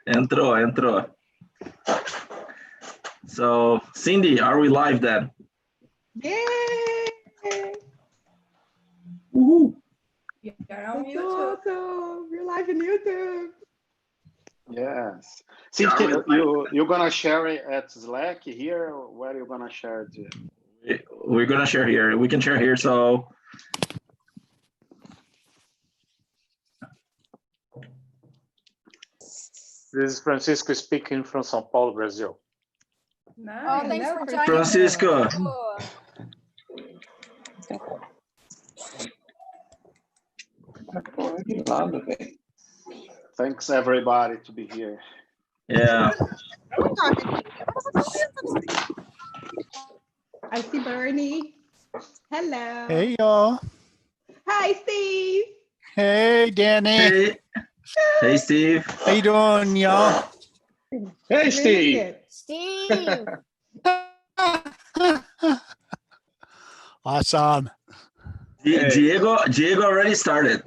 Entrou. So, Cindy, are we live then? Yay! Woohoo! You're on YouTube. Awesome. You're live on YouTube. Yes. Cindy, you're gonna share it at Slack here, or where are you gonna share it? We're gonna share here. We can share here. So. This is Francisco speaking from São Paulo, Brazil. Nice. Oh, thanks for joining. Francisco. Thanks everybody to be here. Yeah. I see Bernie. Hello. Hey, y'all. Hi, Steve. Hey, Danny. Hey, Steve. How you doing, y'all? Hey, Steve. Steve. Awesome. Diego already started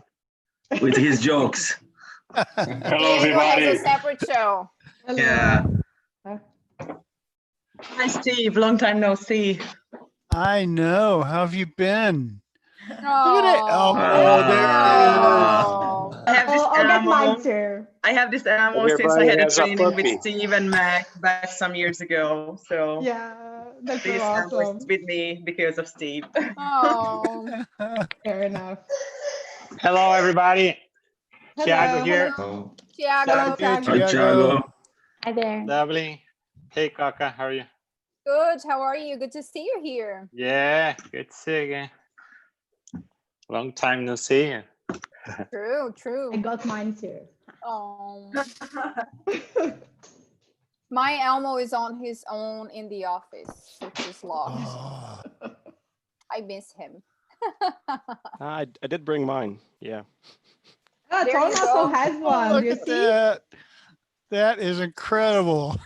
with his jokes. Hello, Diego has everybody. a separate show. Hello. Yeah. Hi, Steve. Long time no see. I know. How have you been? Oh, Look at it. Oh, there I have this I'll get mine ammo. too. I have this ammo since I Everybody had a has a training with puppy. Steve and Mac back some years ago. So Yeah, that's so this ammo awesome. is with me because of Steve. oh. it. Fair enough. Hello, everybody. Hello, Thiago here. hello. Tiago. Hey, Thiago. Thiago. Hi there. Lovely. Hey, Kaka, how are you? Good. How are you? Good to see you here. Yeah, good to see you again. Long time no see. True, true. I got mine too. Oh. My Elmo is on his own in the office, which is locked. Oh, I miss him. I did bring mine. Yeah. Oh, There Tom you also go. has one. look You at see? that. That is incredible.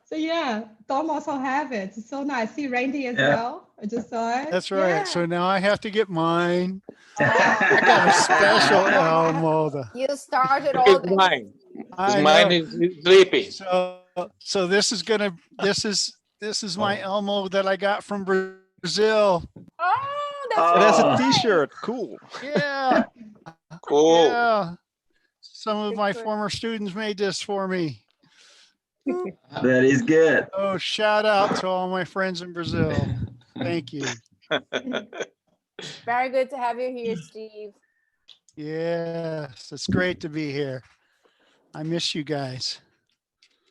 So yeah, Tom also have it. It's so nice. See Randy as Yeah. well. I just saw it. That's right. Yeah. So now I have to get mine. Oh. I got a special Elmo. You started all It's the mine. I Mine know. is sleeping. So this is my Elmo that I got from Brazil. Oh, that's Oh. It has a nice. T-shirt. Cool. Yeah. Cool. Yeah. Some of Good my for you. former students made this for me. That is good. Oh, shout out to all my friends in Brazil. Thank you. Very good to have you here, Steve. Yes, it's great to be here. I miss you guys.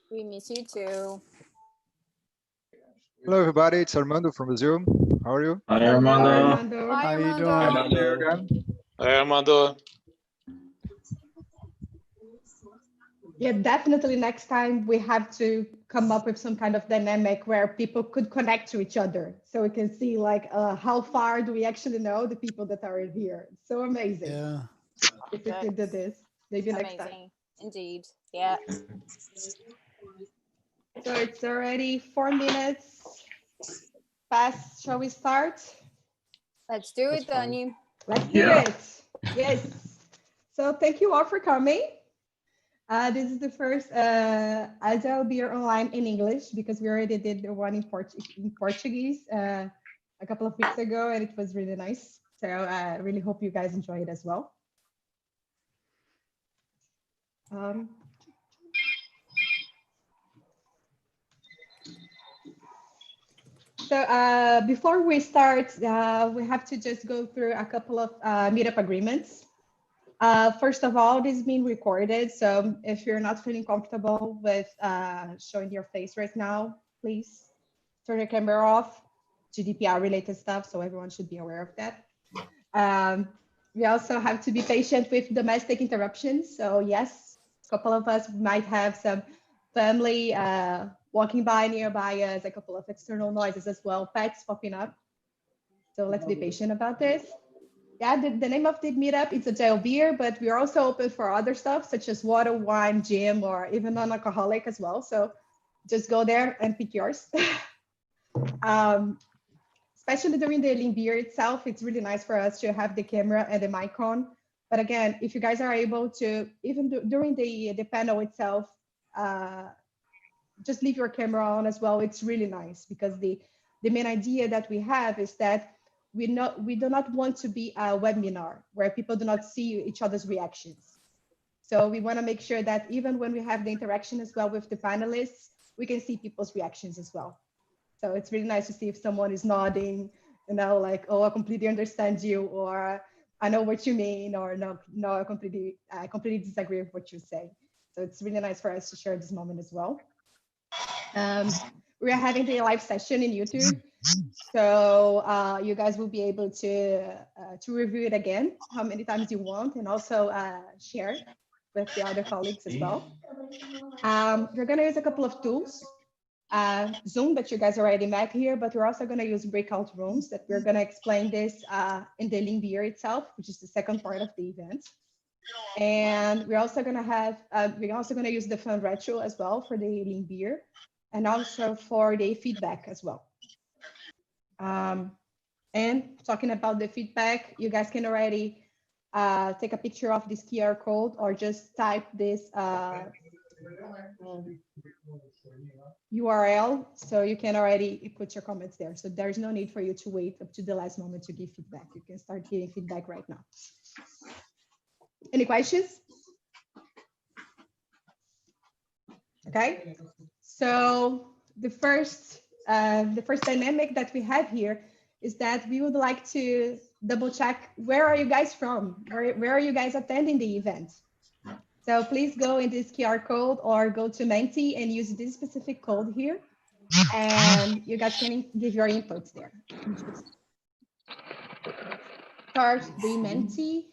We miss you too. Hello, everybody. It's Armando from Brazil. How are you? Hi, Hello, Armando. Armando. Hi, How you Armando. doing? Again. Hey, Armando. Yeah, definitely next time we have to come up with some kind of dynamic where people could connect to each other. So we can see like how far do we actually know the people that are here. It's so amazing. Yeah. If we could do this, maybe next time. Amazing. Indeed. Yeah. So it's already 4 minutes past. Shall we start? Let's do it, That's fine. Dani. Let's do Yeah. it. Yes. So thank you all for coming. This is the first Agile Beer Online in English because we already did the one in Portuguese a couple of weeks ago and it was really nice. So I really hope you guys enjoy it as well. So before we start, we have to just go through a couple of meetup agreements. First of all, this is being recorded. So if you're not feeling comfortable with showing your face right now, please turn your camera off. GDPR related stuff, so everyone should be aware of that. We also have to be patient with domestic interruptions. So yes, a couple of us might have some family walking by nearby us, a couple of external noises as well, pets popping up. So let's be patient about this. Yeah, the name of the meetup is Agile Beer, but we're also open for other stuff such as water, wine, gym, or even non-alcoholic as well. So just go there and pick yours. Especially during the Lean Beer itself, it's really nice for us to have the camera and the mic on. But again, if you guys are able to, even during the panel itself, just leave your camera on as well. It's really nice because the main idea that we have is that we do not want to be a webinar where people do not see each other's reactions. So we want to make sure that even when we have the interaction as well with the panelists, we can see people's reactions as well. So it's really nice to see if someone is nodding, you know, like, oh, I completely understand you, or I know what you mean, or no, I completely disagree with what you say. So it's really nice for us to share this moment as well. We are having the live session in YouTube, so you guys will be able to review it again how many times you want, and also share with the other colleagues as well. We're going to use a couple of tools. Zoom that you guys already met here, but we're also going to use breakout rooms that we're going to explain this in the link beer itself, which is the second part of the event. And we're also going to have, we're also going to use the fun retro as well for the link beer, and also for the feedback as well. And talking about the feedback, you guys can already take a picture of this QR code or just type this URL, so you can already put your comments there. So there's no need for you to wait up to the last moment to give feedback. You can start giving feedback right now. Any questions? Okay, so the first dynamic that we have here is that we would like to double check, where are you guys from? Where are you guys attending the event? So please go in this QR code or go to Menti and use this specific code here, and you guys can give your inputs there. Start the Menti.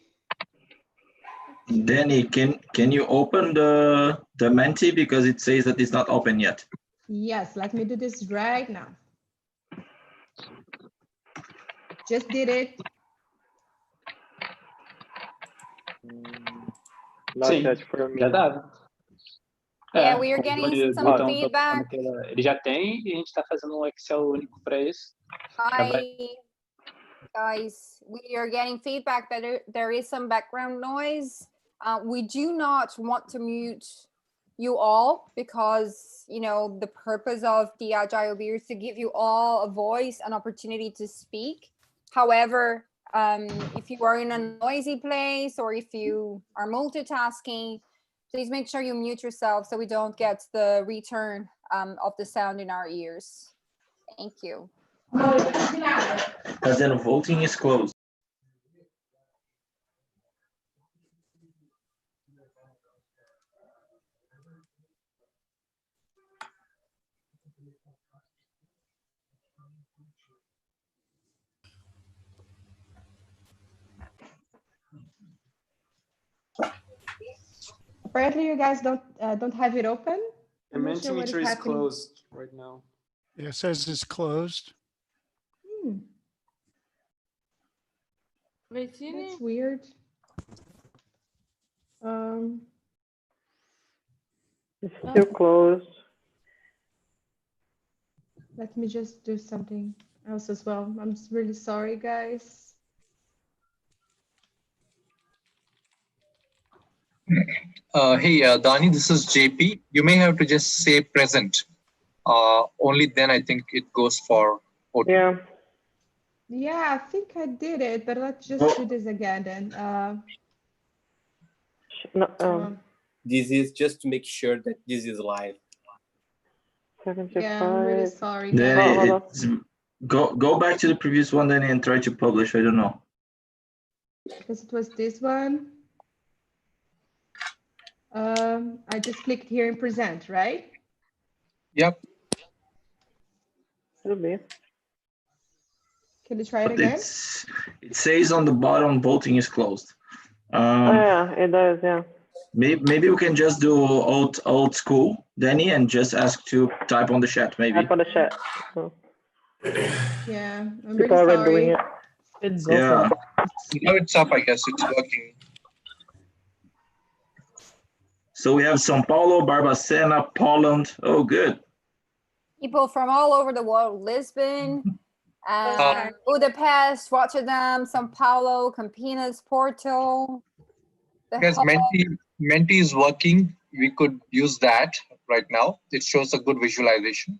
Danny, can you open the Menti, because it says that it's not open yet? Yes, let me do this right now. Just did it. Not yet for me. Já dá. Yeah, we are getting some feedback. Ele já tem e a gente está fazendo um Excel único para isso. Hi, guys. We are getting feedback that there is some background noise. We do not want to mute you all because, you know, the purpose of the Agile Beer is to give you all a voice, an opportunity to speak. However, if you are in a noisy place or if you are multitasking, please make sure you mute yourself so we don't get the return of the sound in our ears. Thank you. But then voting is closed. Apparently, you guys don't have it open. The Mentimeter is closed right now. It says it's closed. That's weird. It's still closed. Let me just do something else as well. I'm just really sorry, guys. Hey, Dani, this is JP. You may have to just say present. Only then I think it goes for voting. Yeah. Yeah, I think I did it, but let's just do this again then. This is just to make sure that this is live. Yeah, I'm really sorry. Then go back to the previous one then and try to publish. I don't know. Because it was this one. I just clicked here in present, right? Yep. Should be. Can you try it again? It says on the bottom, voting is closed. Oh yeah, it does. Yeah. Maybe we can just do old school, Danny, and just ask to type on the chat. Maybe. Type on the chat. Oh. Yeah, I'm People really are doing sorry. it. Yeah. Now it's up, I guess. It's working. So we have São Paulo, Barbacena, Poland. Oh, good. People from all over the world: Lisbon, Budapest, Rotterdam, São Paulo, Campinas, Porto. Because Menti is working, we could use that right now. It shows a good visualization.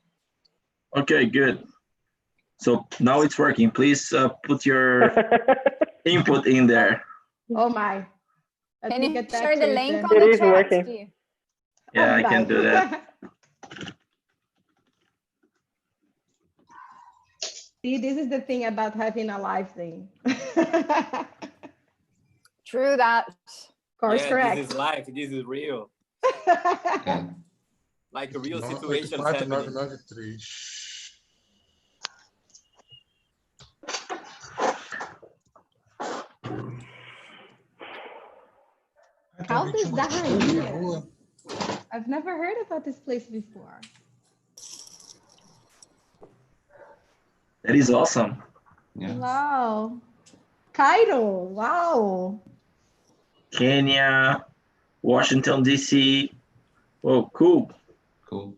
Okay, good. So now it's working. Please put your input in there. Oh my. Let Can me you get back share to the it link then. on It the is chat, working. Steve? Yeah, I'm I can back. do that. See, this is the thing about having a live thing. True that. Course Yeah, correct. this is life. This is real. Like a real situation 984 happening. 993. How's this dying here? I've never heard about this place before. That is awesome. Wow. Cairo, wow. Kenya, Washington, D.C. Oh, cool. Cool.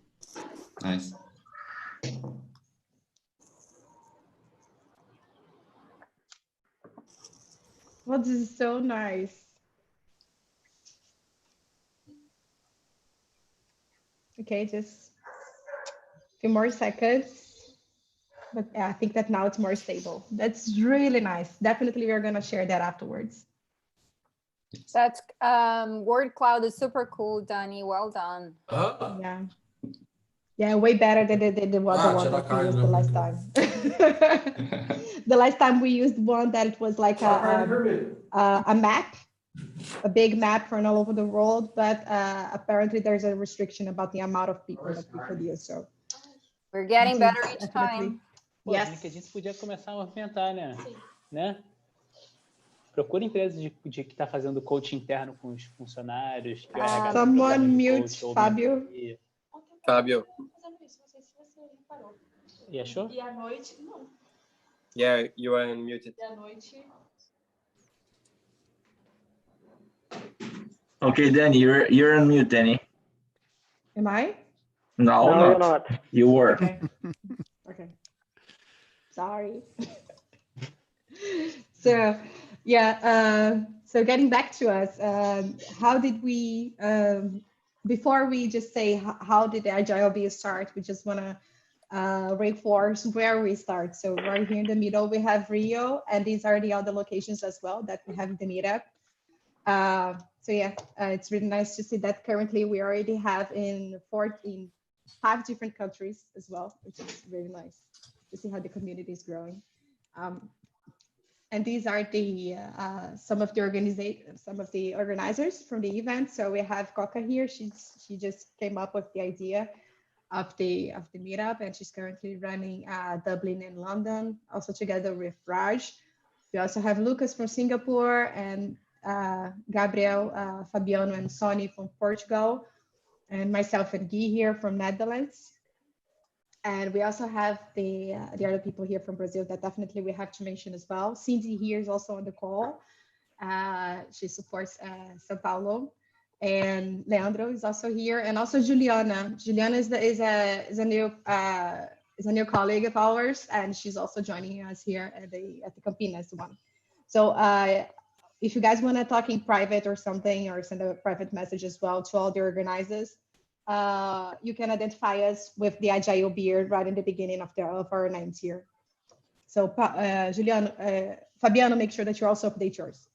Nice. Well, this is so nice. Okay, just a few more seconds. But yeah, I think that now it's more stable. That's really nice. Definitely, we're going to share that afterwards. That word cloud is super cool, Danny. Well done. Yeah. Yeah, way better than the one that we used the last time. The last time we used one that it was like a map, a big map for all over the world, but apparently there's a restriction about the amount of people that we could use. So we're getting better each time. Pô, Yes. O LinkedIn podia começar a movimentar, né? Né? Procura empresas de que está fazendo coaching interno com os funcionários. Que o RH tá Someone precisando de mute coach ou Fábio. mentoria. Fábio. E achou? E à noite, não. Yeah, you are unmuted. E à noite. Okay, Danny, you're on mute, Danny. Am I? No, No, not. you're not. You were. Okay. Okay. Sorry. So yeah, so getting back to us, how did we, before we just say how did the Agile be start, we just want to reinforce where we start. So right here in the middle, we have Rio, and these are the other locations as well that we have in the meetup. So yeah, it's really nice to see that currently we already have in 5 different countries as well, which is really nice to see how the community is growing. And these are the some of the organizers from the event. So we have Coca here. She just came up with the idea of the meetup, and she's currently running Dublin and London, also together with Raj. We also have Lucas from Singapore, and Gabriel, Fabiano, and Sonny from Portugal, and myself and Guy here from Netherlands. And we also have the other people here from Brazil that definitely we have to mention as well. Cindy here is also on the call. She supports São Paulo, and Leandro is also here, and also Juliana. Juliana is a new colleague of ours, and she's also joining us here at the Campinas one. So if you guys want to talk in private or something, or send a private message as well to all the organizers, you can identify us with the Agile beard right in the beginning of our names here. So Fabiano, make sure that you also update yours.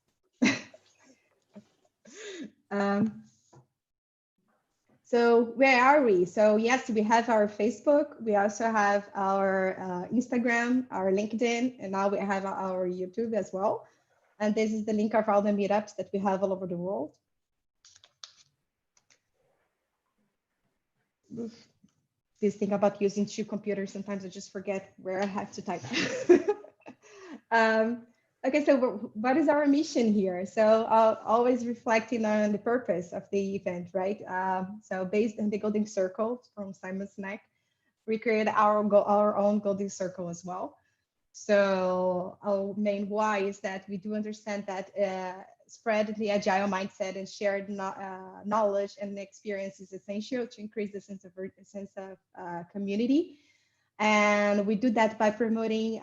So where are we? So yes, we have our Facebook. We also have our Instagram, our LinkedIn, and now we have our YouTube as well. And this is the link of all the meetups that we have all over the world. This thing about using 2 computers, sometimes I just forget where I have to type. Okay, so what is our mission here? So always reflecting on the purpose of the event, right? So based on the Golden Circle from Simon Sinek, we created our own Golden Circle as well. So our main why is that we do understand that spread the Agile mindset and shared knowledge and experience is essential to increase the sense of community. And we do that by promoting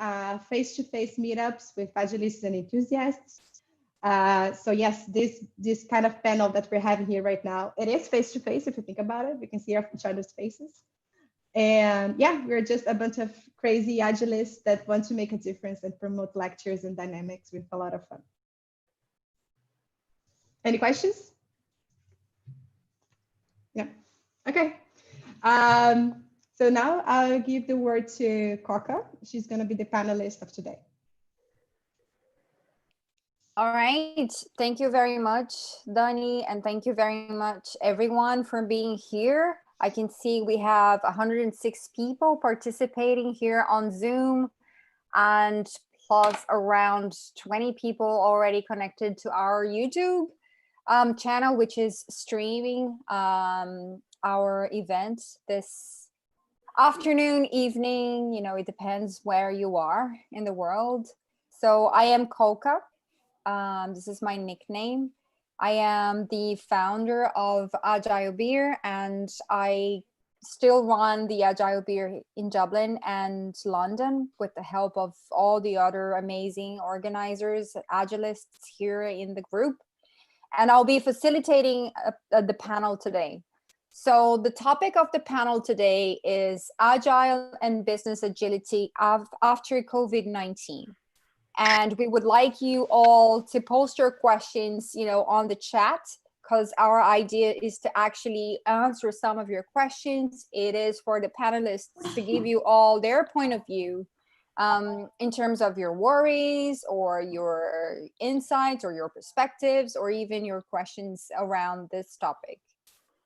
face-to-face meetups with Agilistas and enthusiasts, So yes, this kind of panel that we're having here right now, it is face-to-face if you think about it. We can see each other's faces. And yeah, we're just a bunch of crazy Agilists that want to make a difference and promote lectures and dynamics with a lot of fun. Any questions? Yeah, okay. So now I'll give the word to Coca. She's gonna be the panelist of today. All right. Thank you very much, Dani, and thank you very much, everyone, for being here. I can see we have 106 people participating here on Zoom, and plus around 20 people already connected to our YouTube channel, which is streaming our event this afternoon, evening, it depends where you are in the world. So I am Coca. This is my nickname. I am the founder of Agile Beer, and I still run the Agile Beer in Dublin and London with the help of all the other amazing organizers, Agilists here in the group. And I'll be facilitating the panel today. So the topic of the panel today is Agile and Business Agility after COVID-19. And we would like you all to post your questions, on the chat, because our idea is to actually answer some of your questions. It is for the panelists to give you all their point of view in terms of your worries or your insights or your perspectives or even your questions around this topic.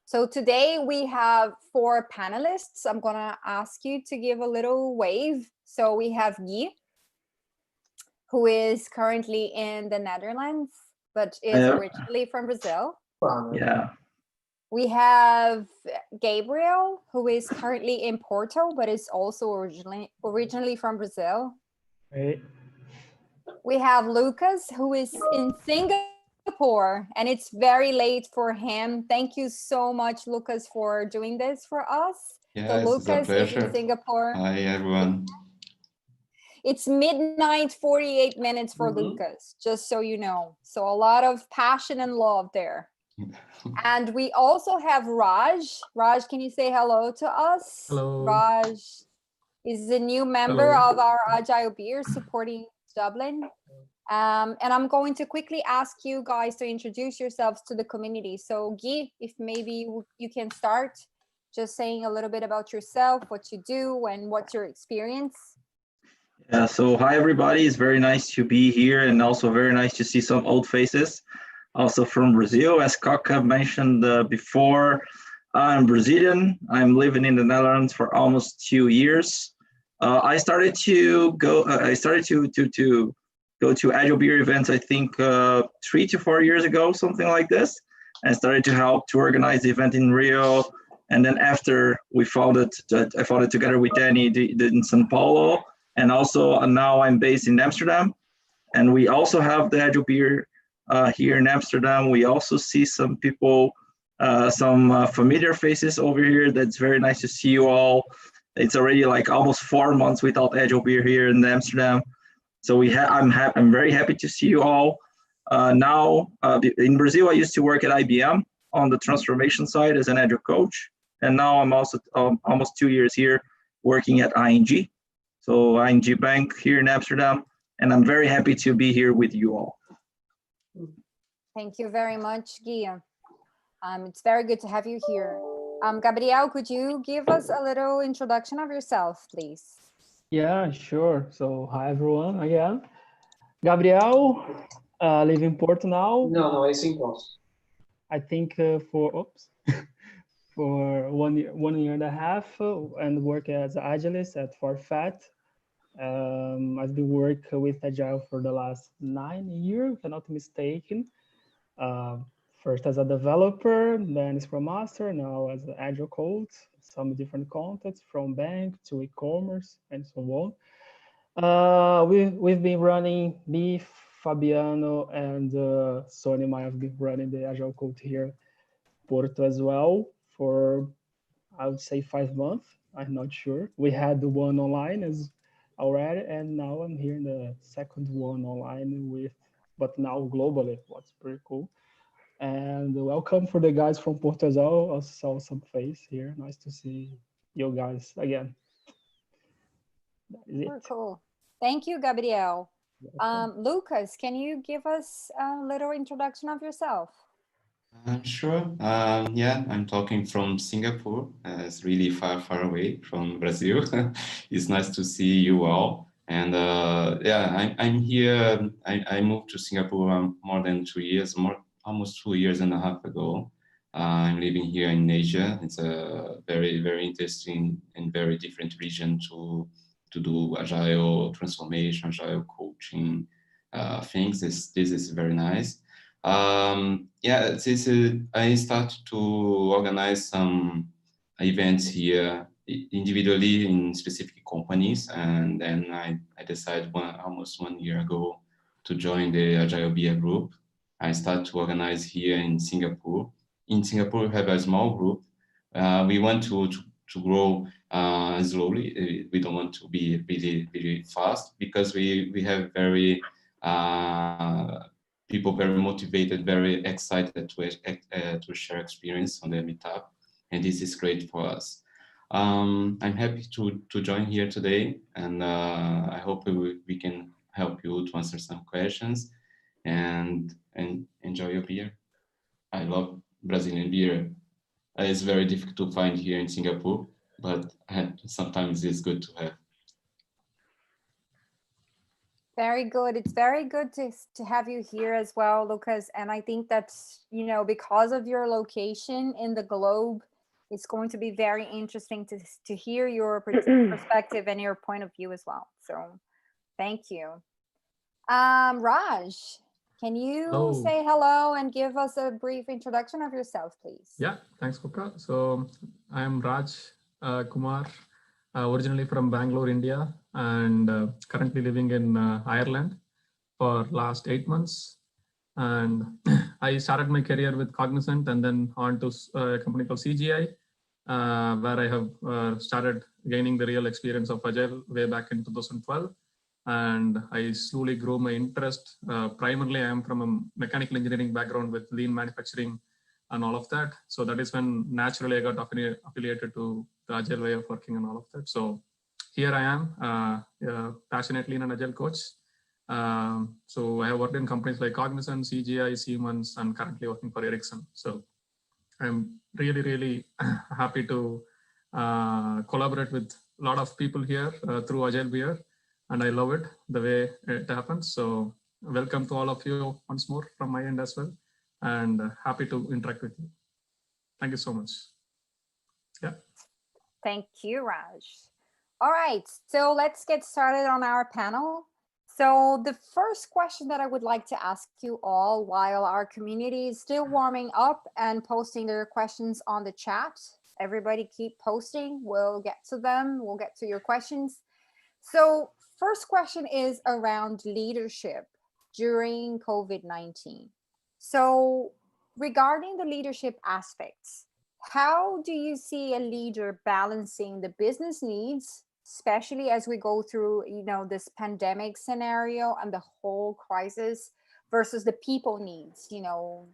So today we have 4 panelists. I'm gonna ask you to give a little wave. So we have Guy, who is currently in the Netherlands, but is originally from Brazil. Yeah. We have Gabriel, who is currently in Porto, but is also originally from Brazil. Right. We have Lucas, who is in Singapore, and it's very late for him. Thank you so much, Lucas, for doing this for us. Yeah, So it's a Lucas is in pleasure. Singapore. Hi, everyone. It's midnight, 48 minutes for Lucas, just so you know. So a lot of passion and love there. And we also have Raj. Raj, can you say hello to us? Hello. Raj is a new member of our Agile Beer supporting Dublin. And I'm going to quickly ask you guys to introduce yourselves to the community. So Guy, if maybe you can start just saying a little bit about yourself, what you do, and what's your experience. Yeah, so hi everybody, it's very nice to be here and also very nice to see some old faces, also from Brazil. As Coca mentioned before, I'm Brazilian. I'm living in the Netherlands for almost 2 years. I started to go to Agile Beer events, I think 3 to 4 years ago, something like this, and started to help to organize the event in Rio. And then after I founded together with Danny in São Paulo. And also now I'm based in Amsterdam, and we also have the Agile Beer here in Amsterdam. We also see some people, some familiar faces over here. That's very nice to see you all. It's already like almost 4 months without Agile Beer here in Amsterdam. So I'm very happy to see you all. Now in Brazil, I used to work at IBM on the transformation side as an Agile coach, and now I'm also almost 2 years here working at ING. So ING Bank here in Amsterdam, and I'm very happy to be here with you all. Thank you very much, Guy. It's very good to have you here. Gabriel, could you give us a little introduction of yourself, please? Yeah, sure. So hi everyone again. Gabriel, live in Porto now. No, it's impossible. I think for 1 year and a half, and work as an Agilist at Forfait. I've been working with Agile for the last 9 years, if I'm not mistaken. First as a developer, then Scrum Master, now as an Agile coach, some different contexts from bank to e-commerce and so on. We've been running, me, Fabiano, and Sonny might have been running the Agile coach here, Porto as well, for I would say 5 months. I'm not sure. We had the one online as already, and now I'm here in the second one online with but now globally, what's pretty cool. And welcome for the guys from Portugal. I saw some face here. Nice to see you guys again. That is it. Cool. Thank you, Gabriel. Lucas, can you give us a little introduction of yourself? Sure. Yeah, I'm talking from Singapore. It's really far away from Brazil. It's nice to see you all. And yeah, I'm here. I moved to Singapore more than 2 years, almost 2 years and a half ago. I'm living here in Asia. It's a very interesting and very different region to do agile transformation, agile coaching things. This is very nice. Yeah, I started to organize some events here individually in specific companies, and then I decided almost 1 year ago to join the Agile BA group. I started to organize here in Singapore. In Singapore, we have a small group. We want to grow slowly. We don't want to be really fast because we have very people very motivated, very excited to share experience on the meetup, and this is great for us. I'm happy to join here today, and I hope we can help you to answer some questions and enjoy your beer. I love Brazilian beer. It's very difficult to find here in Singapore, but sometimes it's good to have. Very good. It's very good to have you here as well, Lucas. And I think that's, because of your location in the globe, it's going to be very interesting to hear your perspective and your point of view as well. So thank you. Raj, can you say hello and give us a brief introduction of yourself, please? Yeah, thanks, Koka. So I'm Raj Kumar, originally from Bangalore, India, and currently living in Ireland for last 8 months. And I started my career with Cognizant and then on to a company called CGI, where I have started gaining the real experience of Agile way back in 2012. And I slowly grew my interest. Primarily, I am from a mechanical engineering background with lean manufacturing and all of that. So that is when naturally I got affiliated to the Agile way of working and all of that. So here I am, passionately an Agile coach. So I have worked in companies like Cognizant, CGI, Siemens, and currently working for Ericsson. So I'm really happy to collaborate with a lot of people here through Agile Beer. And I love it, the way it happens. So welcome to all of you once more from my end as well. And happy to interact with you. Thank you so much. Yeah. Thank you, Raj. All right, so let's get started on our panel. So the first question that I would like to ask you all while our community is still warming up and posting their questions on the chat, everybody keep posting, we'll get to them, we'll get to your questions. So first question is around leadership during COVID-19. So regarding the leadership aspects, how do you see a leader balancing the business needs, especially as we go through, this pandemic scenario and the whole crisis, versus the people needs?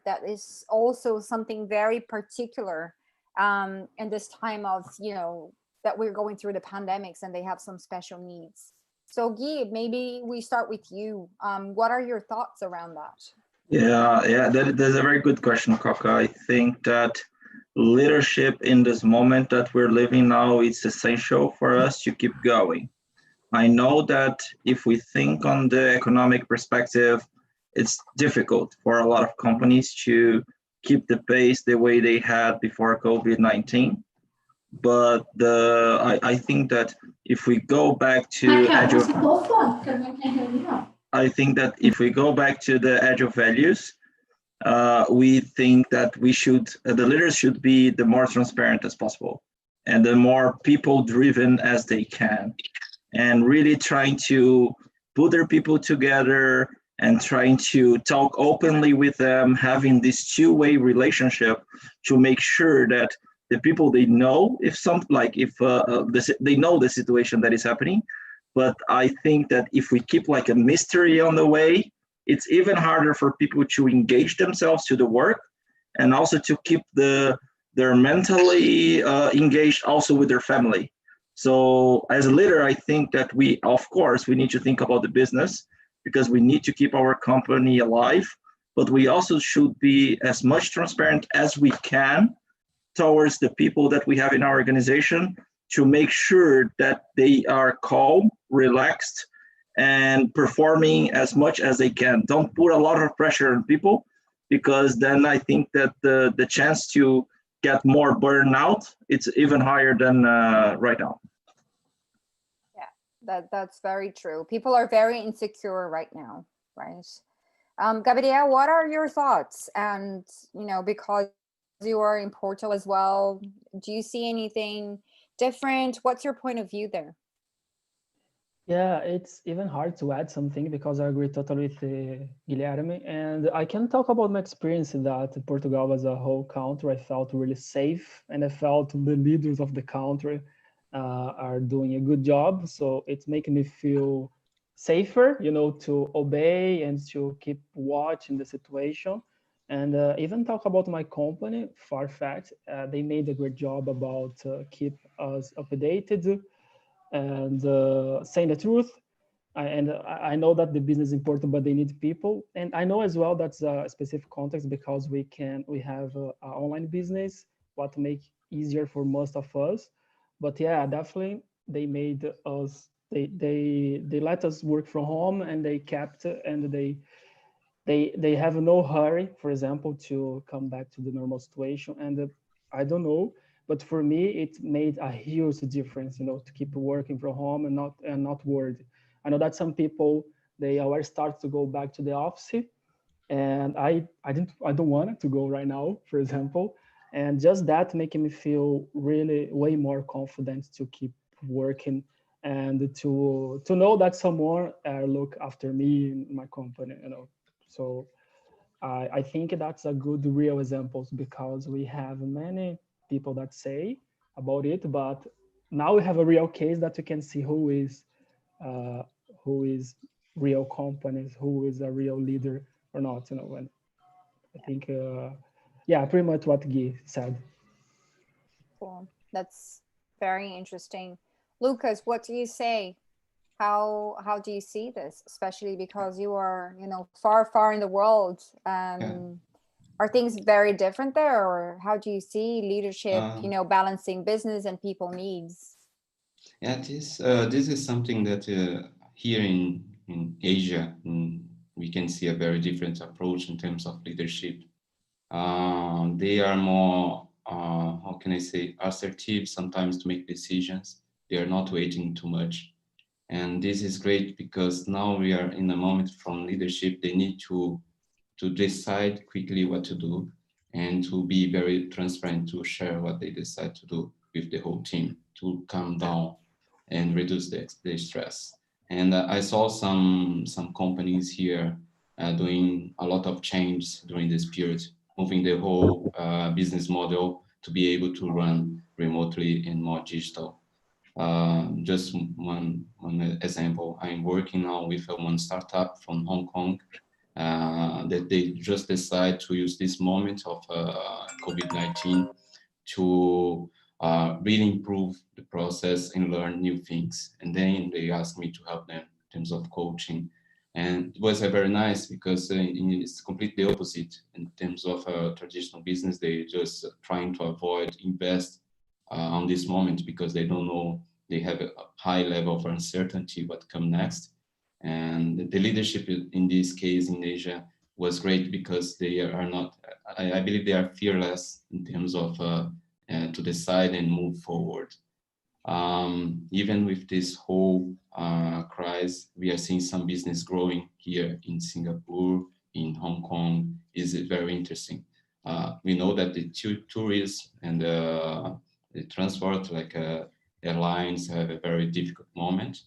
That is also something very particular in this time of, that we're going through the pandemics and they have some special needs. So Guy, maybe we start with you. What are your thoughts around that? Yeah, that's a very good question, Kaka. I think that leadership in this moment that we're living now, it's essential for us to keep going. I know that if we think on the economic perspective, it's difficult for a lot of companies to keep the pace the way they had before COVID-19. But I think that if we go back to Agile, the Agile values, we think that the leaders should be the more transparent as possible and the more people-driven as they can, and really trying to put their people together and trying to talk openly with them, having this two-way relationship to make sure that the people they know, they know the situation that is happening. But I think that if we keep like a mystery on the way, it's even harder for people to engage themselves to the work and also to keep they're mentally engaged also with their family. So as a leader, I think that we, of course, we need to think about the business because we need to keep our company alive, but we also should be as much transparent as we can towards the people that we have in our organization to make sure that they are calm, relaxed, and performing as much as they can. Don't put a lot of pressure on people, because then I think that the chance to get more burnout, it's even higher than right now. Yeah, that's very true. People are very insecure right now, right? Gabriel, what are your thoughts? And, you know, because you are in Porto as well, do you see anything different? What's your point of view there? Yeah, it's even hard to add something because I agree totally with Guilherme. And I can talk about my experience in that Portugal as a whole country, I felt really safe, and I felt the leaders of the country are doing a good job. So it's making me feel safer, you know, to obey and to keep watching the situation. And even talk about my company, Farfetch, they made a great job about keep us updated and saying the truth. I know that the business is important, but they need people. And I know as well that's a specific context because we have an online business, what make easier for most of us. But yeah, definitely they made us, they let us work from home, and they kept, and they have no hurry, for example, to come back to the normal situation. And I don't know, but for me, it made a huge difference, you know, to keep working from home and not worried. I know that some people, they already start to go back to the office, and I don't want to go right now, for example. And just that making me feel really way more confident to keep working and to know that someone look after me in my company, you know. So I think that's a good real examples, because we have many people that say about it, but now we have a real case that you can see who is real companies, who is a real leader or not, you know. And I think, yeah, pretty much what Guy said. Cool. That's very interesting. Lucas, what do you say? How do you see this, especially because you are, you know, far in the world? Are things very different there, or how do you see leadership, you know, balancing business and people needs? Yeah, this is something that here in Asia, we can see a very different approach in terms of leadership. They are more, how can I say, assertive sometimes to make decisions. They are not waiting too much. And this is great because now we are in a moment from leadership. They need to decide quickly what to do and to be very transparent to share what they decide to do with the whole team to calm down and reduce the stress. And I saw some companies here doing a lot of change during this period, moving the whole business model to be able to run remotely and more digital. Just one example, I'm working now with one startup from Hong Kong that they just decide to use this moment of COVID-19 to really improve the process and learn new things. And then they asked me to help them in terms of coaching. And it was very nice because it's completely opposite in terms of traditional business. They just trying to avoid invest on this moment because they don't know, they have a high level of uncertainty what come next. And the leadership in this case in Asia was great because they are not, I believe they are fearless in terms of to decide and move forward. Even with this whole crisis, we are seeing some business growing here in Singapore, in Hong Kong. Is it very interesting? We know that the tourism and the transport, like airlines, have a very difficult moment.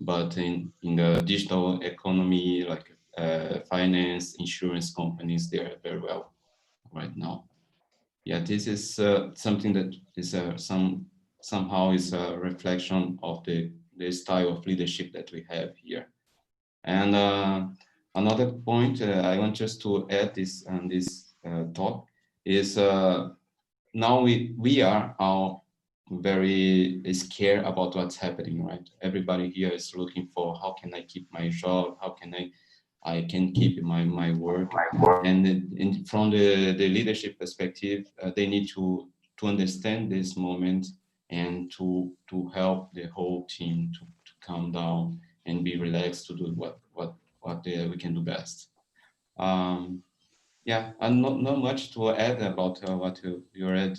But in the digital economy, like finance, insurance companies, they are very well right now. Yeah, this is something that is somehow is a reflection of the style of leadership that we have here. And Another point I want just to add this on this talk is now we are all very scared about what's happening, right? Everybody here is looking for how can I keep my job, how can I can keep my work, and from the leadership perspective, they need to understand this moment and to help the whole team to calm down and be relaxed to do what we can do best. Yeah, and not much to add about what you're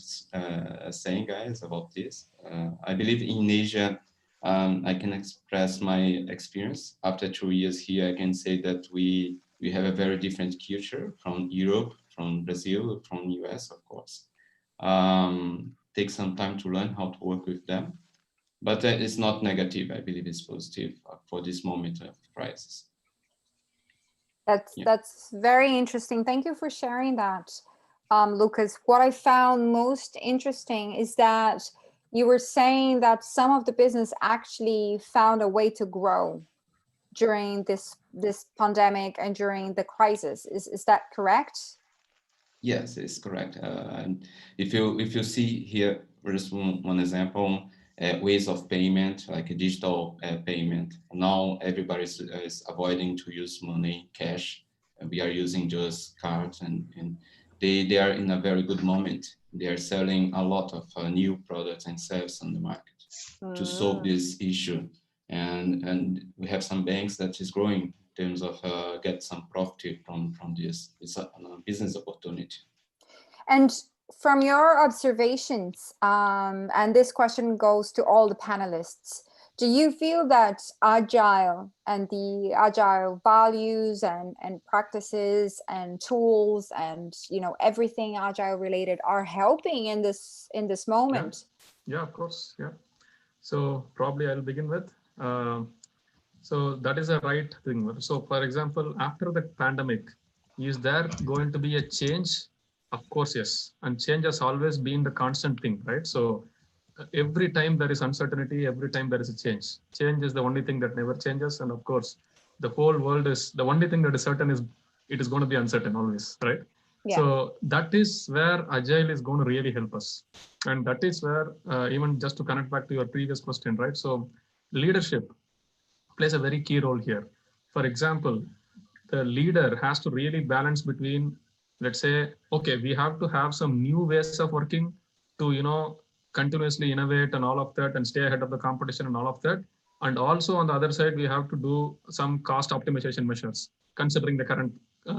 saying, guys, about this. I believe in Asia, I can express my experience. After 2 years here, I can say that we have a very different culture from Europe, from Brazil, from US, of course. Take some time to learn how to work with them. But it's not negative. I believe it's positive for this moment of crisis. That's very interesting. Thank you for sharing that, Lucas. What I found most interesting is that you were saying that some of the business actually found a way to grow during this pandemic and during the crisis. Is that correct? Yes, it's correct. And if you see here, just one example, ways of payment, like a digital payment. Now everybody is avoiding to use money, cash. We are using just cards, and they are in a very good moment. They are selling a lot of new products and services on the market to solve this issue. And we have some banks that is growing in terms of get some profit from this. It's a business opportunity. And from your observations, and this question goes to all the panelists, do you feel that Agile and the Agile values and practices and tools and everything Agile related are helping in this moment? Yeah, of course. Yeah. So probably I'll begin with. So that is a right thing. So for example, after the pandemic, is there going to be a change? Of course, yes. And change has always been the constant thing, right? So every time there is uncertainty, every time there is a change. Change is the only thing that never changes. And of course, the whole world is, the only thing that is certain is it is going to be uncertain always, right? Yeah. So that is where Agile is going to really help us. And that is where, even just to connect back to your previous question, right? So leadership plays a very key role here. For example, the leader has to really balance between, let's say, okay, we have to have some new ways of working to, continuously innovate and all of that and stay ahead of the competition and all of that. And also on the other side, we have to do some cost optimization measures, considering the current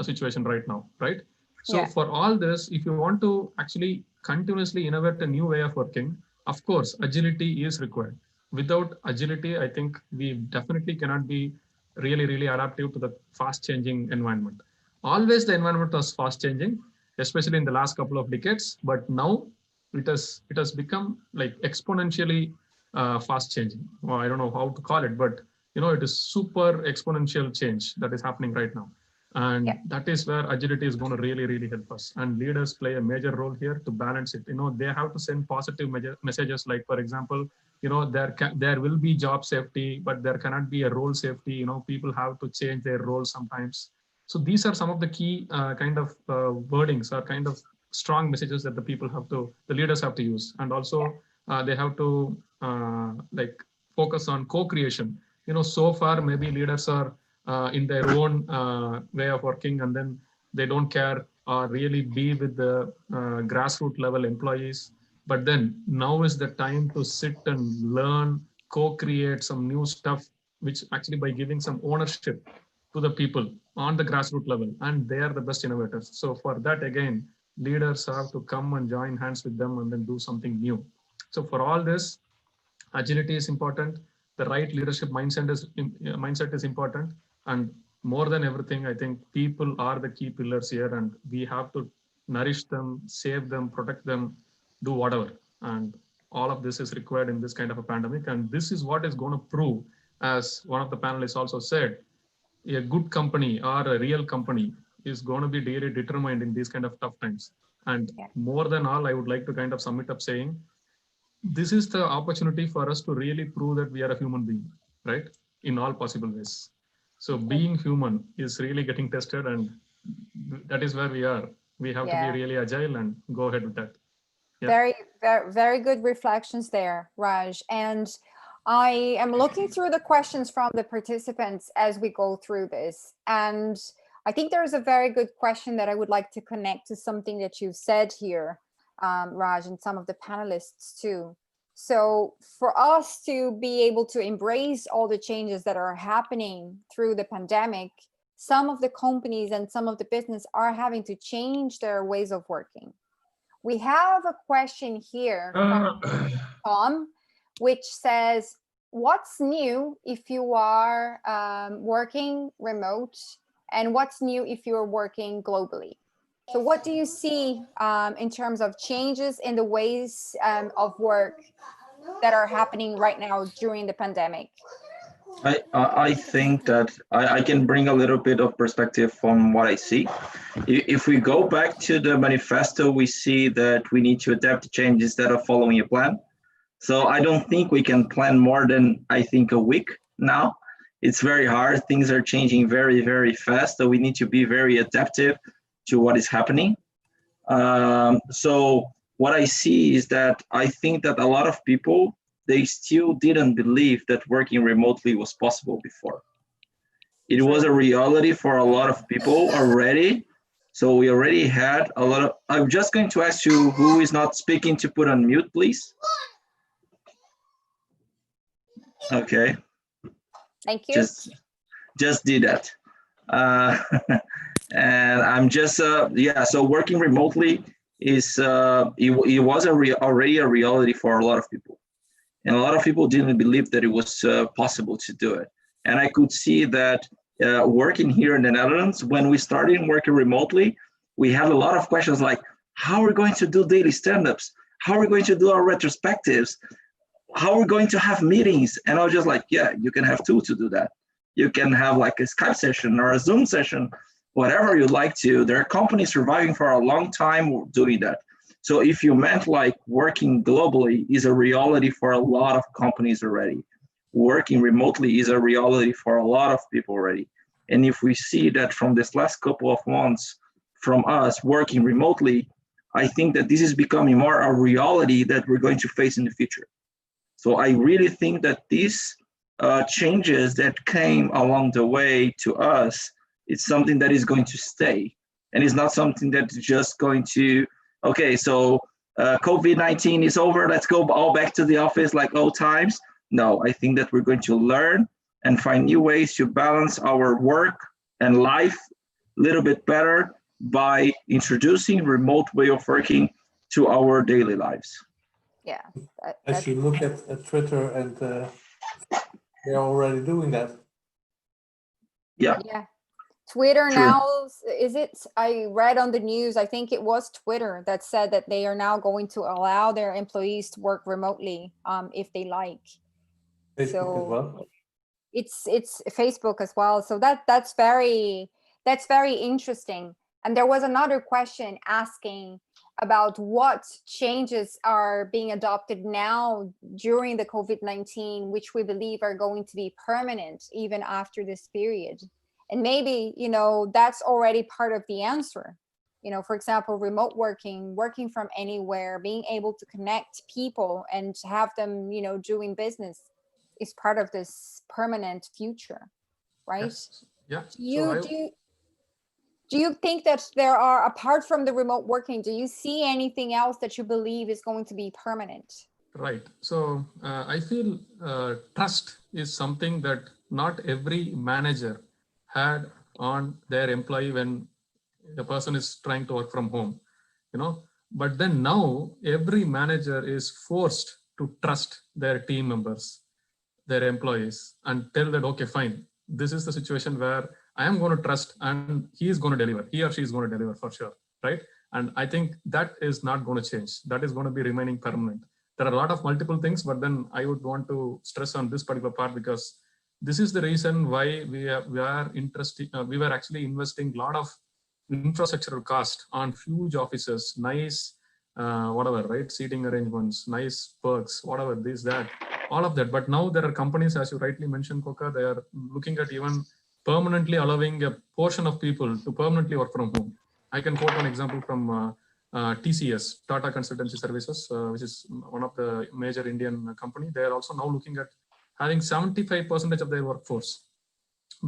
situation right now, right? So for all this, if you want to actually continuously innovate a new way of working, of course, agility is required. Without agility, I think we definitely cannot be really adaptive to the fast changing environment. Always the environment was fast changing, especially in the last couple of decades, but now it has become like exponentially fast changing. Well, I don't know how to call it, but it is super exponential change that is happening right now. And that is where agility is going to really help us. And leaders play a major role here to balance it. They have to send positive messages, like, for example, there will be job safety, but there cannot be a role safety. People have to change their roles sometimes. So these are some of the key kind of wordings or kind of strong messages that the leaders have to use. And also they have to like focus on co-creation. So far maybe leaders are in their own way of working, and then they don't care or really be with the grassroots level employees. But then now is the time to sit and learn, co-create some new stuff, which actually by giving some ownership to the people on the grassroots level, and they are the best innovators. So for that, again, leaders have to come and join hands with them and then do something new. So for all this, agility is important. The right leadership mindset is important. And more than everything, I think people are the key pillars here, and we have to nourish them, save them, protect them, do whatever. And all of this is required in this kind of a pandemic. And this is what is going to prove, as one of the panelists also said, a good company or a real company is going to be really determined in these kind of tough times. And more than all, I would like to kind of sum it up saying, this is the opportunity for us to really prove that we are a human being, right? In all possible ways. So being human is really getting tested, and that is where we are. We have to be really agile and go ahead with that. Yeah. Very, very, very good reflections there, Raj. And I am looking through the questions from the participants as we go through this. And I think there's a very good question that I would like to connect to something that you've said here, Raj, and some of the panelists too. So for us to be able to embrace all the changes that are happening through the pandemic, some of the companies and some of the business are having to change their ways of working. We have a question here from Tom, which says, what's new if you are working remote, and what's new if you're working globally? So what do you see in terms of changes in the ways of work that are happening right now during the pandemic? I think that I can bring a little bit of perspective from what I see. If we go back to the manifesto, we see that we need to adapt to changes instead of following a plan. So I don't think we can plan more than, I think, a week now. It's very hard. Things are changing very, very fast. So we need to be very adaptive to what is happening. So what I see is that I think that a lot of people, they still didn't believe that working remotely was possible before. It was a reality for a lot of people already. So we already had a lot of, I'm just going to ask you who is not speaking to put on mute, please. Okay. Thank you. Just did that. And I'm just, yeah, so working remotely is, it was already a reality for a lot of people. And a lot of people didn't believe that it was possible to do it. And I could see that working here in the Netherlands, when we started working remotely, we had a lot of questions like, how are we going to do daily stand-ups? How are we going to do our retrospectives? How are we going to have meetings? And I was just like, yeah, you can have tools to do that. You can have like a Skype session or a Zoom session, whatever you'd like to. There are companies surviving for a long time doing that. So if you meant like working globally is a reality for a lot of companies already. Working remotely is a reality for a lot of people already. And if we see that from this last couple of months from us working remotely, I think that this is becoming more a reality that we're going to face in the future. So I really think that these changes that came along the way to us, it's something that is going to stay. And it's not something that's just going to, okay, so COVID-19 is over, let's go all back to the office like old times. No, I think that we're going to learn and find new ways to balance our work and life a little bit better by introducing remote way of working to our daily lives. Yeah. As you look at Twitter, and they're already doing that. Yeah. Yeah. Twitter True. now, is it, I read on the news, I think it was Twitter that said that they are now going to allow their employees to work remotely if they like. Facebook as well. It's Facebook as well. So that's very interesting. And there was another question asking about what changes are being adopted now during the COVID-19, which we believe are going to be permanent even after this period. And maybe, you know, that's already part of the answer. You know, for example, remote working, working from anywhere, being able to connect people and have them, you know, doing business is part of this permanent future, right? Yes. Yeah. Do you think that there are, apart from the remote working, do you see anything else that you believe is going to be permanent? Right. So I feel trust is something that not every manager had on their employee when the person is trying to work from home, you know. But then now every manager is forced to trust their team members, their employees, and tell that, okay, fine, this is the situation where I am going to trust and he is going to deliver, he or she is going to deliver for sure, right? And I think that is not going to change. That is going to be remaining permanent. There are a lot of multiple things, but then I would want to stress on this particular part because this is the reason why we are interested. We were actually investing a lot of infrastructural cost on huge offices, nice, whatever, right? Seating arrangements, nice perks, whatever, this, that, all of that. But now there are companies, as you rightly mentioned, Koka, they are looking at even permanently allowing a portion of people to permanently work from home. I can quote one example from TCS, Tata Consultancy Services, which is one of the major Indian company. They are also now looking at having 75% of their workforce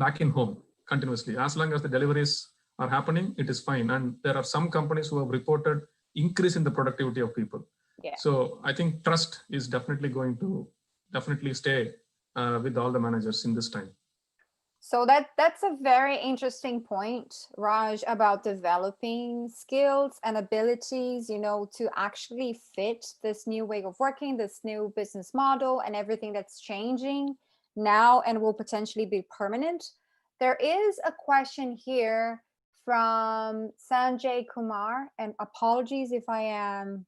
back in home continuously. As long as the deliveries are happening, it is fine. And there are some companies who have reported increase in the productivity of people. Yeah. So I think trust is definitely going to stay with all the managers in this time. So that's a very interesting point, Raj, about developing skills and abilities, you know, to actually fit this new way of working, this new business model, and everything that's changing now and will potentially be permanent. There is a question here from Sanjay Kumar, and apologies if I am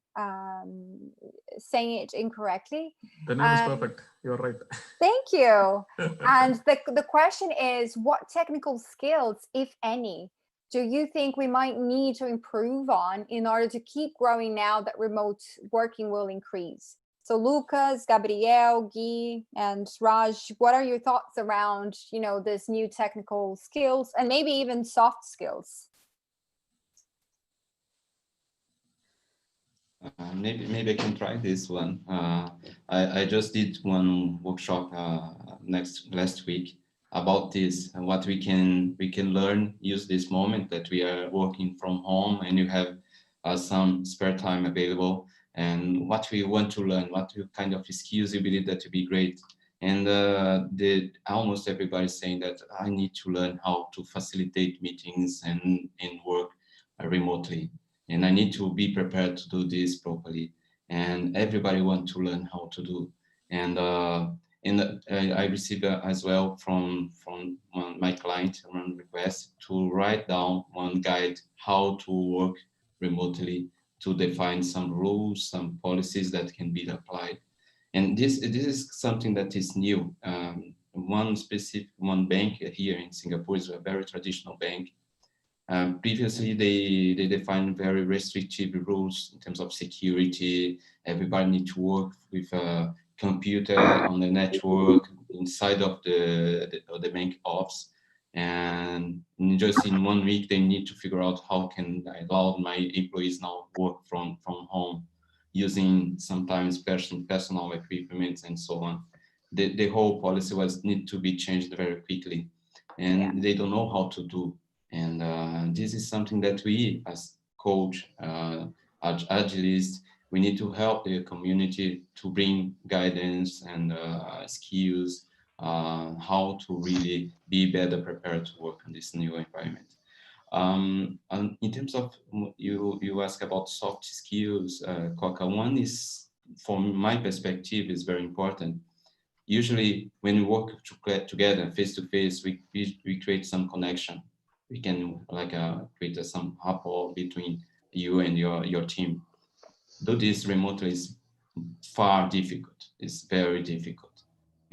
saying it incorrectly. The name is perfect. You're right. Thank you. And the question is, what technical skills, if any, do you think we might need to improve on in order to keep growing now that remote working will increase? So Lucas, Gabriel, Guy, and Raj, what are your thoughts around, you know, this new technical skills and maybe even soft skills? Maybe I can try this one. I just did one workshop last week about this and what we can learn, use this moment that we are working from home and you have some spare time available, and what we want to learn, what kind of skills you believe that would be great. And almost everybody is saying that I need to learn how to facilitate meetings and work remotely. And I need to be prepared to do this properly. And everybody wants to learn how to do. And I received as well from my client one request to write down one guide how to work remotely, to define some rules, some policies that can be applied. And this is something that is new. One bank here in Singapore is a very traditional bank. Previously, they defined very restrictive rules in terms of security. Everybody needs to work with a computer on the network inside of the bank office. And just in 1 week, they need to figure out how can I allow my employees now work from home using sometimes personal equipment and so on. The whole policy need to be changed very quickly, and they don't know how to do. And this is something that we, as coach, agilists, we need to help the community to bring guidance and skills, how to really be better prepared to work in this new environment. And in terms of, you ask about soft skills, Coca, one is, from my perspective, is very important. Usually when we work together face to face, we create some connection. We can create some rapport between you and your team. Do this remotely is far difficult. It's very difficult.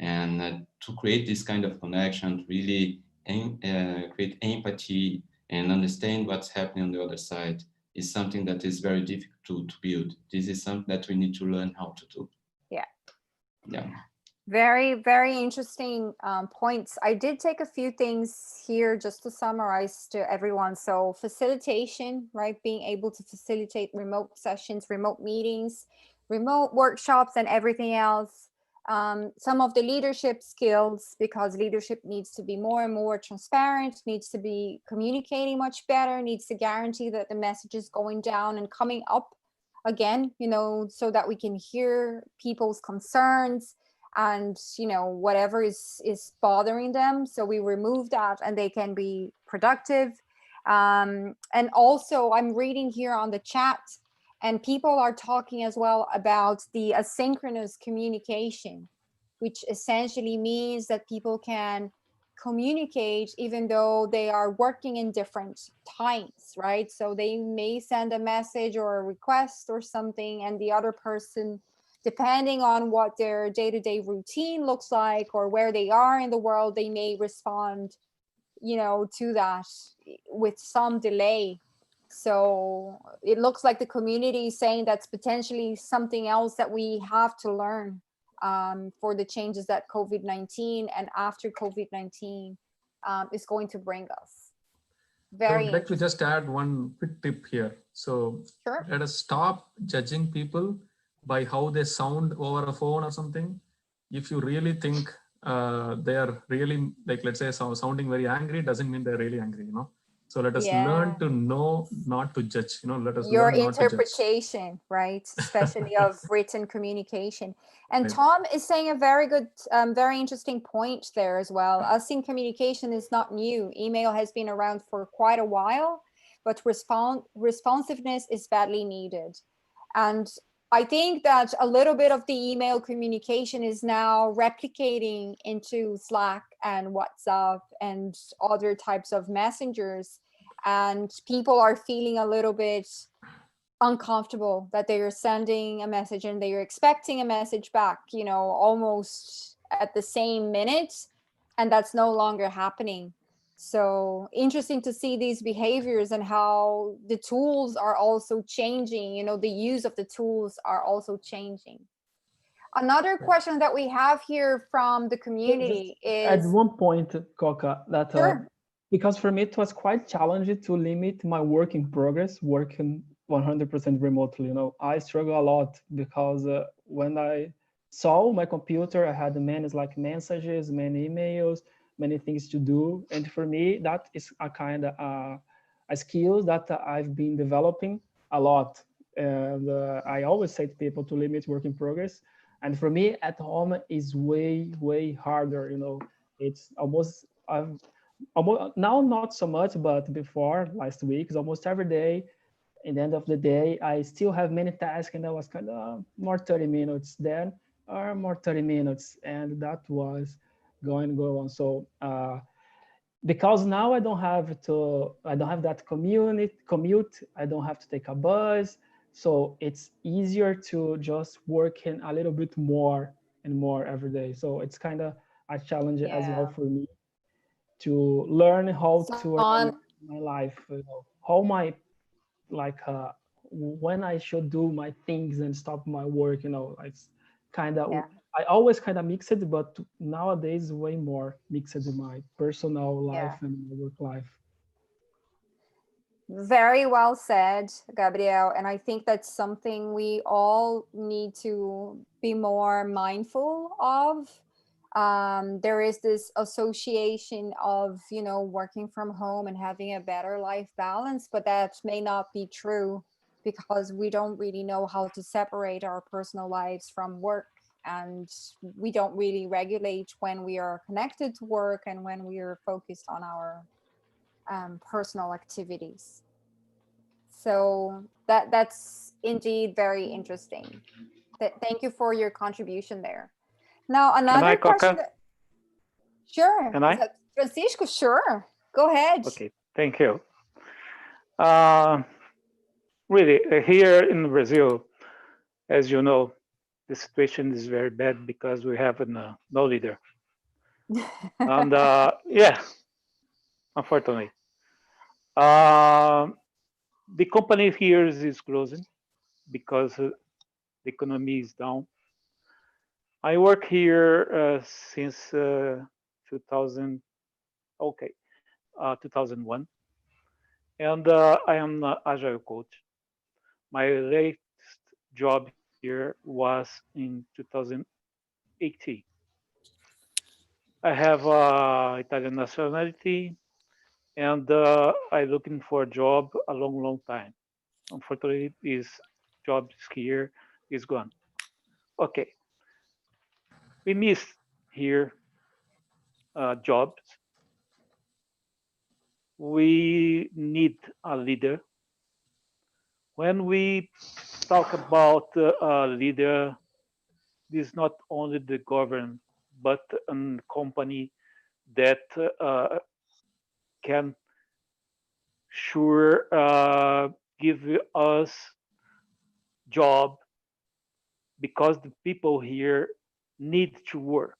And to create this kind of connection, really create empathy and understand what's happening on the other side is something that is very difficult to build. This is something that we need to learn how to do. Yeah. Yeah. Very, very interesting points. I did take a few things here just to summarize to everyone. So facilitation, right? Being able to facilitate remote sessions, remote meetings, remote workshops, and everything else. Some of the leadership skills, because leadership needs to be more and more transparent, needs to be communicating much better, needs to guarantee that the message is going down and coming up again, you know, so that we can hear people's concerns and, you know, whatever is bothering them, so we remove that and they can be productive. And also I'm reading here on the chat, and people are talking as well about the asynchronous communication, which essentially means that people can communicate even though they are working in different times, right? So they may send a message or a request or something, and the other person, depending on what their day-to-day routine looks like or where they are in the world, they may respond, you know, to that with some delay. So it looks like the community is saying that's potentially something else that we have to learn for the changes that COVID-19 and after COVID-19 is going to bring us. I Very would like to interesting. just add one quick tip here. So Sure. let us stop judging people by how they sound over a phone or something. If you really think they are really, like, let's say, sounding very angry, doesn't mean they're really angry, you know. So let us learn to know not to judge, you know, let us Your learn not to judge. interpretation, right? Especially of written communication. And Right. Tom is saying a very good, very interesting point there as well. Async communication is not new. Email has been around for quite a while, but responsiveness is badly needed. And I think that a little bit of the email communication is now replicating into Slack and WhatsApp and other types of messengers. And people are feeling a little bit uncomfortable that they are sending a message and they are expecting a message back, you know, almost at the same minute, and that's no longer happening. So interesting to see these behaviors and how the tools are also changing, you know, the use of the tools are also changing. Another question that we have here from the community At is, one point, Coca, that sure. Because for me it was quite challenging to limit my work in progress, working 100% remotely. You know, I struggle a lot because when I saw my computer, I had many like messages, many emails, many things to do, and for me that is a kind of a skill that I've been developing a lot. And I always say to people to limit work in progress. And for me at home is way harder. You know, it's almost now not so much, but before last week, it's almost every day. In the end of the day, I still have many tasks, and I was kind of more 30 minutes then, or more 30 minutes, and that was going on. So because now I don't have that commute, I don't have to take a bus, so it's easier to just work in a little bit more and more every day. So it's kind of a challenge as well for me to learn how to organize my life, you know, how my like when I should do my things and stop my work, you know. It's kind of I always kind of mix it, but nowadays way more mixed in my personal life and my work life. Very well said, Gabriel. And I think that's something we all need to be more mindful of. There is this association of, you know, working from home and having a better life balance, but that may not be true because we don't really know how to separate our personal lives from work. And we don't really regulate when we are connected to work and when we are focused on our personal activities. So that's indeed very interesting. Thank you for your contribution there. Now another question. Sure. Can I? Francisco, sure. Go ahead. Okay, thank you. Really, here in Brazil, as you know, the situation is very bad because we have no leader. And yeah, unfortunately. The company here is closing because the economy is down. I work here since 2001, and I am an Agile coach. My latest job here was in 2018. I have Italian nationality, and I'm looking for a job a long time. Unfortunately, this job here is gone. Okay, we miss here jobs. We need a leader. When we talk about a leader, this is not only the government, but a company that can sure give us job because the people here need to work.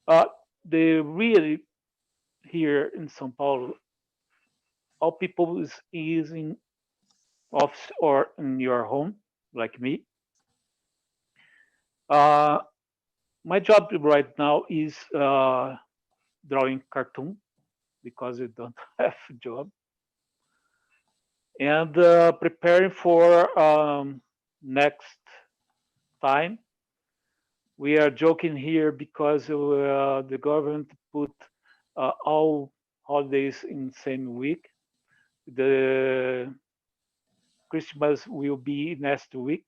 The really here in São Paulo, all people is in office or in your home, like me. My job right now is drawing cartoon because we don't have a job, and preparing for next time. We are joking here because the government put all holidays in same week. The Christmas will be next week.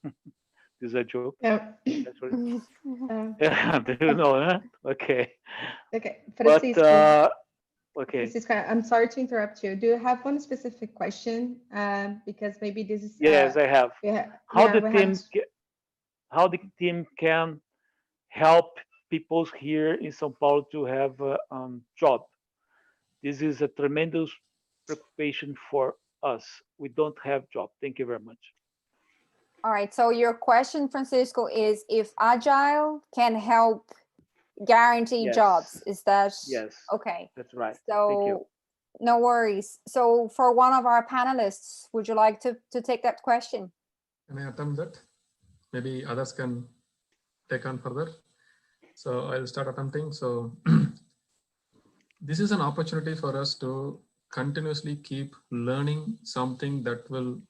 This is a joke. Yeah. Yeah, do you know, huh? Okay. Okay, But Francisco. okay. Francisco, I'm sorry to interrupt you. Do you have one specific question? Because maybe this is. Yes, I have. How the team can help people here in São Paulo to have a job. This is a tremendous preoccupation for us. We don't have job. Thank you very much. All right. So your question, Francisco, is if Agile can help guarantee Yes. jobs. Is that Yes? okay? That's right. So Thank you. no worries. So for one of our panelists, would you like to take that question? Can I attempt that? Maybe others can take on further. So I'll start attempting. So this is an opportunity for us to continuously keep learning something that will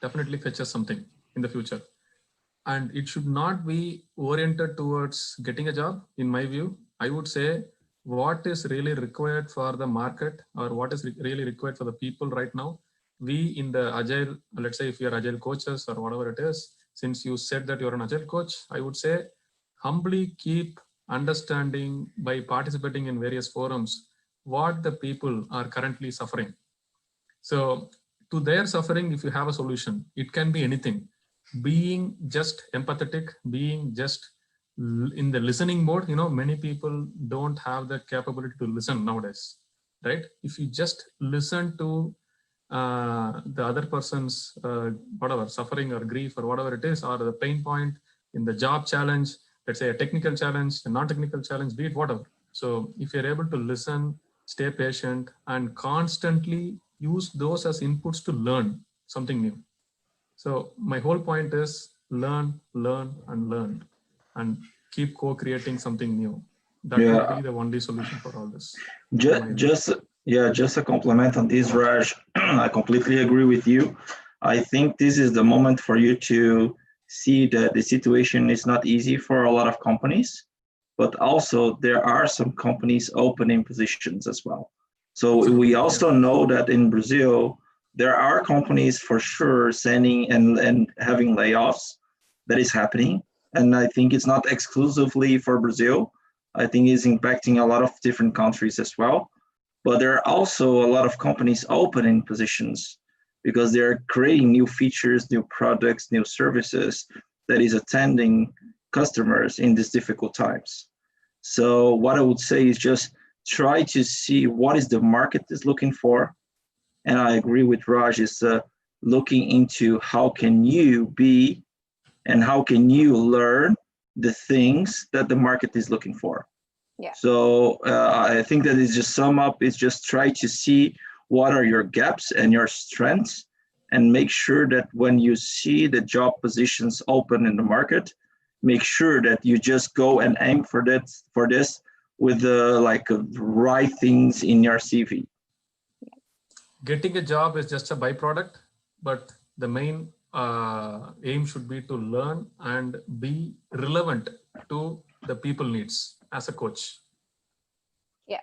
definitely fetch us something in the future. And it should not be oriented towards getting a job. In my view, I would say what is really required for the market or what is really required for the people right now. We in the Agile, let's say if you're Agile coaches or whatever it is, since you said that you're an Agile coach, I would say humbly keep understanding by participating in various forums what the people are currently suffering. So to their suffering, if you have a solution, it can be anything. Being just empathetic, being just in the listening mode, many people don't have the capability to listen nowadays, right? If you just listen to the other person's whatever suffering or grief or whatever it is, or the pain point in the job challenge, let's say a technical challenge, a non-technical challenge, be it whatever. So if you're able to listen, stay patient, and constantly use those as inputs to learn something new. So my whole point is learn, learn, and learn, and keep co-creating something new. That would be the only solution for all this. Just a compliment on this, Raj. I completely agree with you. I think this is the moment for you to see that the situation is not easy for a lot of companies, but also there are some companies opening positions as well. So we also know that in Brazil, there are companies for sure sending and having layoffs. That is happening. And I think it's not exclusively for Brazil. I think it's impacting a lot of different countries as well. But there are also a lot of companies opening positions because they're creating new features, new products, new services that is attending customers in these difficult times. So what I would say is just try to see what is the market is looking for. And I agree with Raj, is looking into how can you be and how can you learn the things that the market is looking for. Yeah. So I think that is just sum up, is just try to see what are your gaps and your strengths, and make sure that when you see the job positions open in the market, make sure that you just go and aim for this with the right things in your CV. Getting a job is just a byproduct, but the main aim should be to learn and be relevant to the people needs as a coach. Yeah.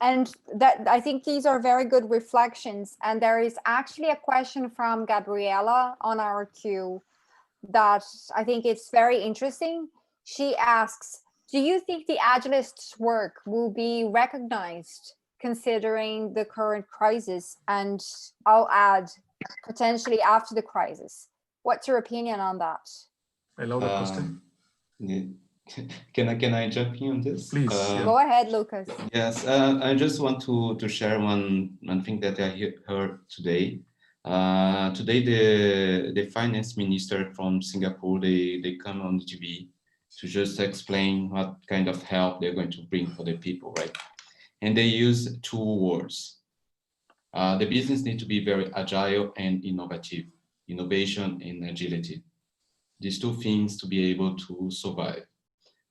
And that, I think these are very good reflections. And there is actually a question from Gabriela on our queue that I think it's very interesting. She asks, do you think the Agilists' work will be recognized considering the current crisis? And I'll add, potentially after the crisis. What's your opinion on that? I love the question. Can I jump in on this? Please. Go ahead, Lucas. Yes, I just want to share one thing that I heard today. Today, the finance minister from Singapore, they come on the TV to just explain what kind of help they're going to bring for the people, right? And they use two words. The business needs to be very agile and innovative, innovation and agility. These two things to be able to survive.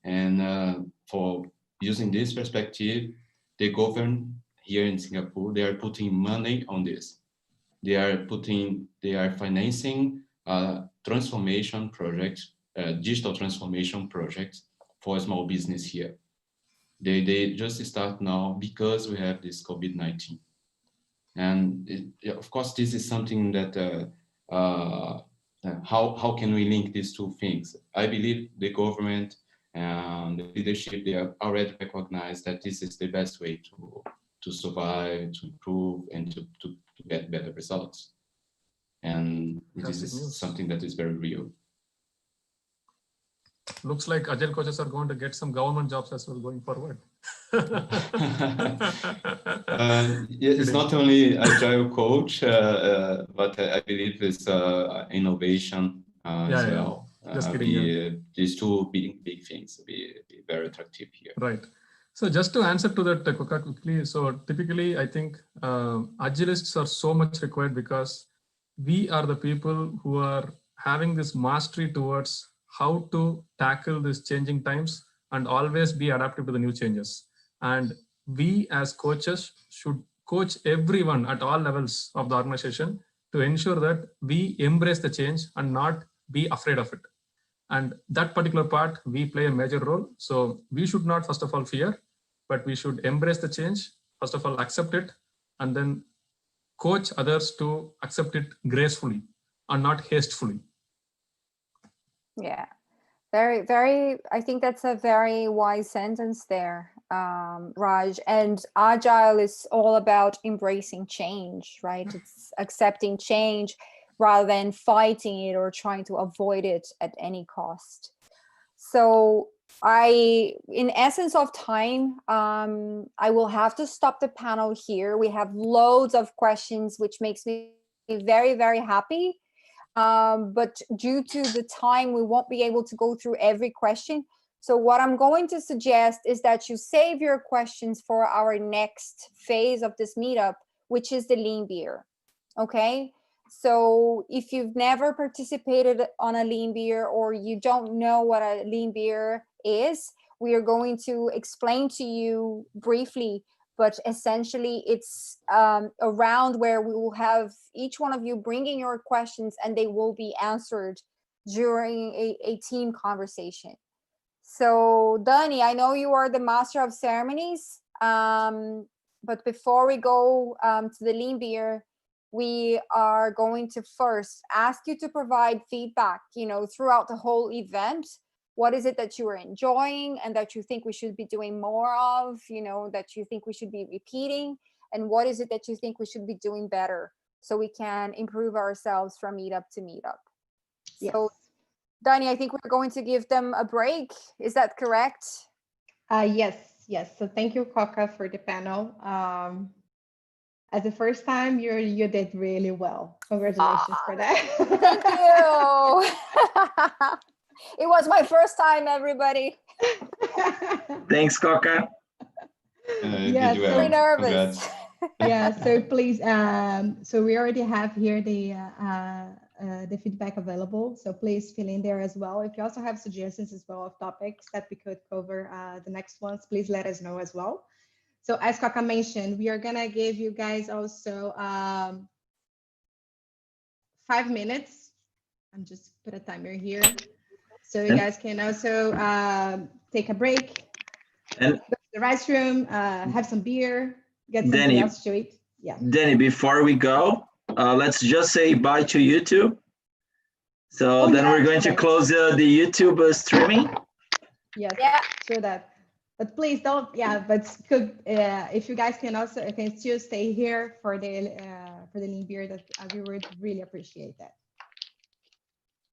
And for using this perspective, the government here in Singapore, they are putting money on this. They are financing transformation projects, digital transformation projects for small business here. They just start now because we have this COVID-19. And of course, this is something that, how can we link these two things? I believe the government and the leadership, they have already recognized that this is the best way to survive, to improve, and to get better results. And this is something that is very real. Looks like Agile coaches are going to get some government jobs as well going forward. It's not only Agile coach, but I believe it's innovation as well. Just kidding. These two big things will be very attractive here. Right. So just to answer to that quickly, so typically I think Agilists are so much required because we are the people who are having this mastery towards how to tackle these changing times and always be adaptive to the new changes. And we as coaches should coach everyone at all levels of the organization to ensure that we embrace the change and not be afraid of it. And that particular part, we play a major role. So we should not, first of all, fear, but we should embrace the change. First of all, accept it, and then coach others to accept it gracefully and not hastefully. Yeah, very, I think that's a very wise sentence there, Raj. And Agile is all about embracing change, right? It's accepting change rather than fighting it or trying to avoid it at any cost. So in essence of time, I will have to stop the panel here. We have loads of questions, which makes me very, very happy. But due to the time, we won't be able to go through every question. So what I'm going to suggest is that you save your questions for our next phase of this meetup, which is the lean beer. Okay. So if you've never participated on a lean beer or you don't know what a lean beer is, we are going to explain to you briefly, but essentially it's a round where we will have each one of you bringing your questions and they will be answered during a team conversation. So Dani, I know you are the master of ceremonies, but before we go to the lean beer, we are going to first ask you to provide feedback, throughout the whole event. What is it that you are enjoying and that you think we should be doing more of, that you think we should be repeating? And what is it that you think we should be doing better so we can improve ourselves from meetup to meetup? Yes. So, Dani, I think we're going to give them a break. Is that correct? Yes. So thank you, Coca, for the panel. As the first time, you did really well. Congratulations for that. Thank you. It was my first time, everybody. Thanks, Coca. Yeah, so very nervous. Yeah, so please, so we already have here the feedback available. So please fill in there as well. If you also have suggestions as well of topics that we could cover the next ones, please let us know as well. So as Coca mentioned, we are gonna give you guys also 5 minutes. I'm just put a timer here. So you guys can also take a break, and go to the restroom, have some beer, get something else to eat. Yeah. Dani, before we go, let's just say bye to YouTube. So then we're going to close the YouTube streaming. Yes, sure that. But please don't. Yeah, but if you guys can still stay here for the lean beer, that we would really appreciate that.